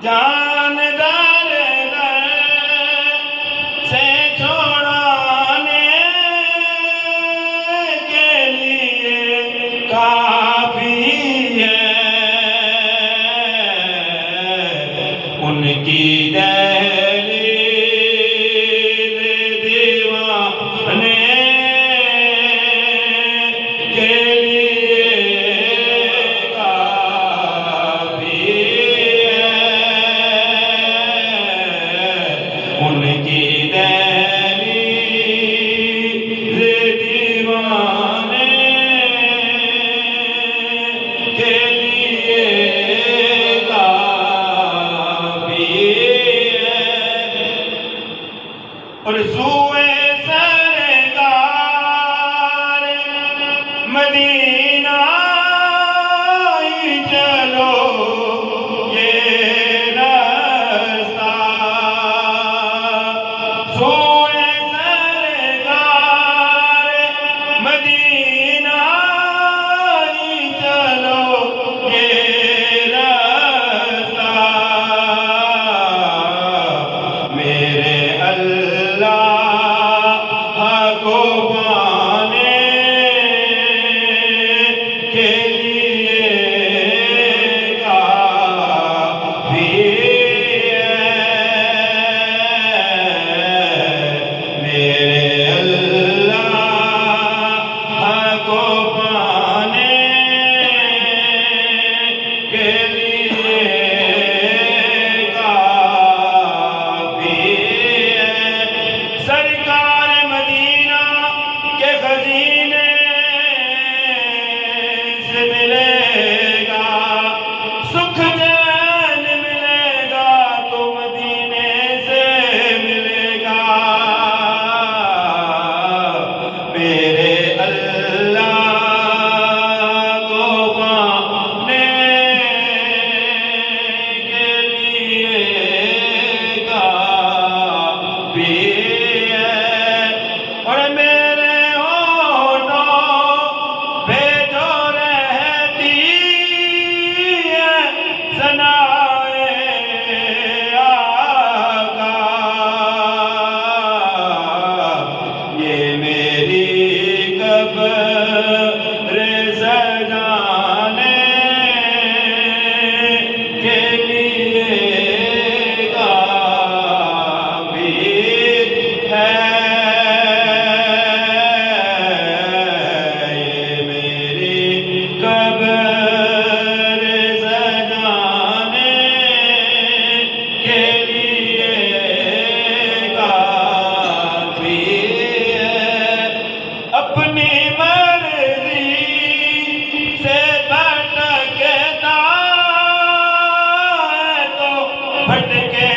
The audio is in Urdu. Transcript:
جاندار سے چھوڑانے کے لیے کافی ہے ان کی دہلیز دیوانے کے لیے کافی ان کی دہلیز دیوانے کے لیے کافی ہے اور سوئے سرکار مدینہ ہی چلو یہ رستہ سوئے سرکار مدینہ ہی چلو یہ رستہ میرے اللہ کو پانے کے لیے کافی ہے میرے اللہ کو پانے کے لیے کافی ہے سرکار مدینہ کے خزینے سے ملے گا سکھ چین ملے گا تو مدینے سے ملے گا میرے اللہ کو پانے کے لیے کافی ہے اور میرے ہونٹوں پہ جو رہتی ہے ثنائے آقا یہ میری قبر سجانے کے لیے کافی ہے یہ میری قبر سجانے کے لیے کافی ہے اپنی مرضی سے بھٹکتا ہے تو بھٹکے